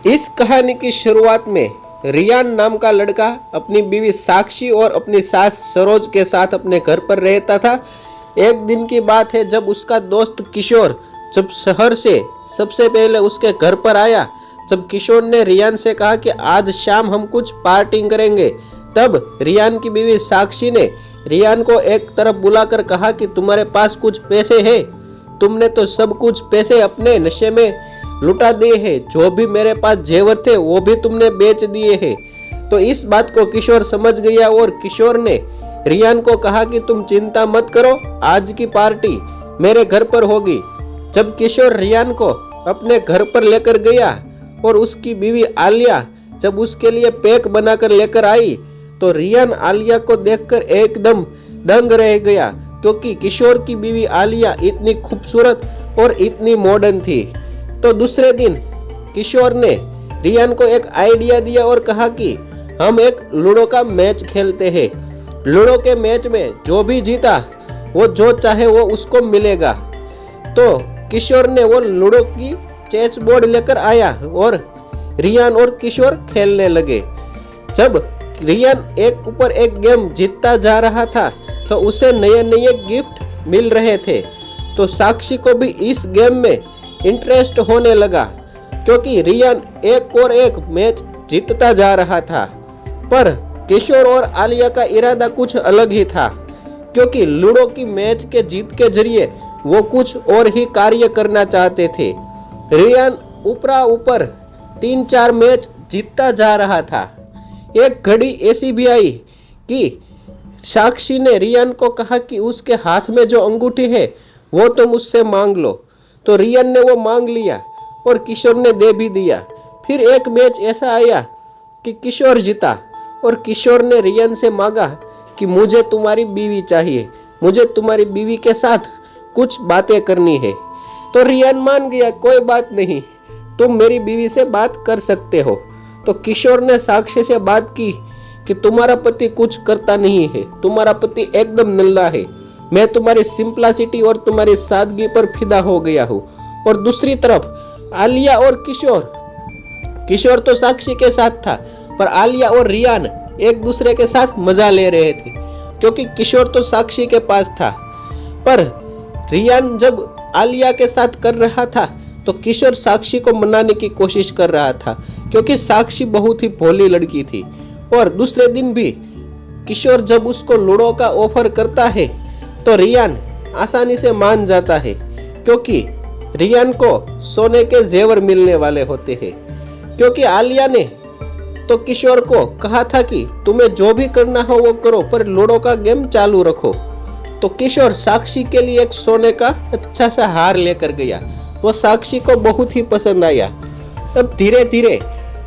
इस कहानी की शुरुआत में रियान नाम का लड़का अपनी बीवी साक्षी और अपनी सास सरोज के साथ अपने घर पर रहता था। एक दिन की बात है जब उसका दोस्त किशोर जब शहर से सबसे पहले उसके घर पर आया। जब किशोर ने रियान से कहा कि आज शाम हम कुछ पार्टी करेंगे, तब रियान की बीवी साक्षी ने रियान को एक तरफ बुलाकर कहा कि तुम्हारे पास कुछ पैसे हैं? तुमने तो सब कुछ पैसे अपने नशे में लुटा दिए हैं। जो भी मेरे पास जेवर थे वो भी तुमने बेच दिए हैं। तो इस बात को किशोर समझ गया और किशोर ने रियान को कहा कि तुम चिंता मत करो, आज की पार्टी मेरे घर पर होगी। जब किशोर रियान को अपने घर पर लेकर गया और उसकी बीवी आलिया जब उसके लिए पैक बनाकर लेकर आई, तो रियान आलिया को देखकर एकदम दंग रह गया, क्योंकि किशोर की बीवी आलिया इतनी खूबसूरत और इतनी मॉडर्न थी। तो दूसरे दिन किशोर ने रियान को एक आइडिया दिया और कहा कि हम एक लूडो का मैच खेलते हैं। लूडो के मैच में जो भी जीता वो जो चाहे वो उसको मिलेगा। तो किशोर ने वो लूडो की चेस बोर्ड लेकर आया और रियान और किशोर खेलने लगे। जब रियान एक ऊपर एक गेम जीतता जा रहा था तो उसे नए नए गिफ्ट मिल रहे थे। तो साक्षी को भी इस गेम में इंटरेस्ट होने लगा, क्योंकि रियान एक और एक मैच जीतता जा रहा था। पर किशोर और आलिया का इरादा कुछ अलग ही था, क्योंकि लूडो की मैच के जीत के जरिए वो कुछ और ही कार्य करना चाहते थे। रियान ऊपरा ऊपर 3-4 मैच जीतता जा रहा था। एक घड़ी ऐसी भी आई कि साक्षी ने रियान को कहा कि उसके हाथ में जो अंगूठी है वो तुम उससे मांग लो। तो रियान ने वो मांग लिया और किशोर ने दे भी दिया। फिर एक मैच ऐसा आया कि किशोर जीता और किशोर ने रियान से मांगा कि मुझे तुम्हारी बीवी चाहिए, मुझे तुम्हारी बीवी के साथ कुछ बातें करनी है। तो रियान मान गया, कोई बात नहीं, तुम मेरी बीवी से बात कर सकते हो। तो किशोर ने साक्षी से बात की कि तुम्हारा पति कुछ करता नहीं है, तुम्हारा पति एकदम नल्ला है, मैं तुम्हारी सिंपलिसिटी और तुम्हारी सादगी पर फिदा हो गया हूँ। और दूसरी तरफ आलिया और किशोर तो साक्षी के साथ था, पर आलिया और रियान एक दूसरे के साथ मजा ले रहे थे, क्योंकि किशोर तो साक्षी के पास था। पर रियान जब आलिया के साथ कर रहा था तो किशोर साक्षी को मनाने की कोशिश कर रहा था, क्योंकि साक्षी बहुत ही भोली लड़की थी। और दूसरे दिन भी किशोर जब उसको लूडो का ऑफर करता है तो रियान आसानी से मान जाता है, क्योंकि रियान को सोने के जेवर मिलने वाले होते हैं। क्योंकि आलिया ने तो किशोर को कहा था कि तुम्हें जो भी करना हो वो करो, पर लूडो का गेम चालू रखो। तो किशोर साक्षी के लिए एक सोने का अच्छा सा हार लेकर गया। वो साक्षी को बहुत ही पसंद आया। अब धीरे धीरे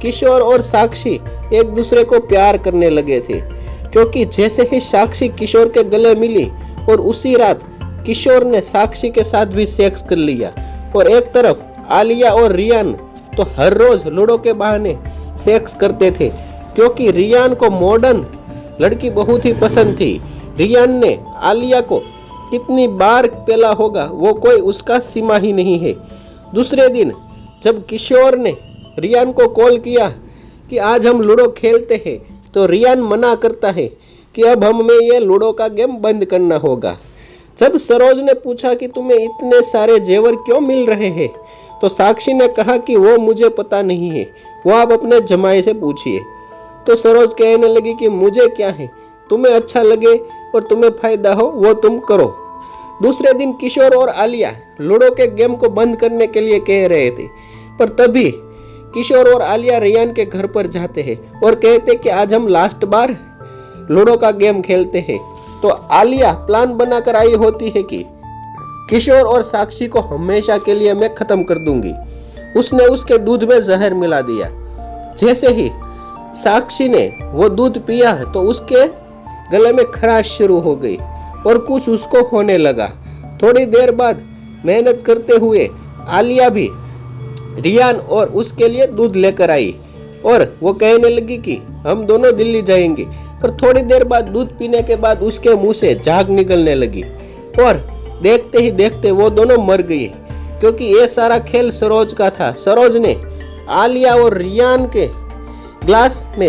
किशोर और साक्षी एक दूसरे को प्यार करने लगे थे, क्योंकि जैसे ही साक्षी किशोर के गले मिली और उसी रात किशोर ने साक्षी के साथ भी सेक्स कर लिया। और एक तरफ आलिया और रियान तो हर रोज लूडो के बहाने सेक्स करते थे, क्योंकि रियान को मॉडर्न लड़की बहुत ही पसंद थी। रियान ने आलिया को कितनी बार पेला होगा वो कोई उसका सीमा ही नहीं है। दूसरे दिन जब किशोर ने रियान को कॉल किया कि आज हम लूडो खेलते हैं, तो रियान मना करता है कि अब हमें ये लूडो का गेम बंद करना होगा। जब सरोज ने पूछा कि तुम्हें इतने सारे जेवर क्यों मिल रहे हैं, तो साक्षी ने कहा कि वो मुझे पता नहीं है, वो आप अपने जमाई से पूछिए। तो सरोज कहने लगी कि मुझे क्या है, तुम्हें अच्छा लगे और तुम्हें फायदा हो वो तुम करो। दूसरे दिन किशोर और आलिया लूडो के गेम को बंद करने के लिए कह रहे थे, पर तभी किशोर और आलिया रियान के घर पर जाते हैं और कहते कि आज हम लास्ट बार लूडो का गेम खेलते हैं। तो आलिया प्लान बनाकर आई होती है कि किशोर और साक्षी को हमेशा के लिए मैं खत्म कर दूंगी। उसने उसके दूध में जहर मिला दिया। जैसे ही साक्षी ने वो दूध पिया तो उसके गले में खराश शुरू हो गई और कुछ उसको होने लगा। थोड़ी देर बाद मेहनत करते हुए आलिया भी रियान और उसके लिए दूध लेकर आई और वो कहने लगी कि हम दोनों दिल्ली जाएंगे। पर थोड़ी देर बाद दूध पीने के बाद उसके मुंह से झाग निकलने लगी और देखते ही देखते वो दोनों मर गए, क्योंकि ये सारा खेल सरोज का था। सरोज ने आलिया और रियान के ग्लास में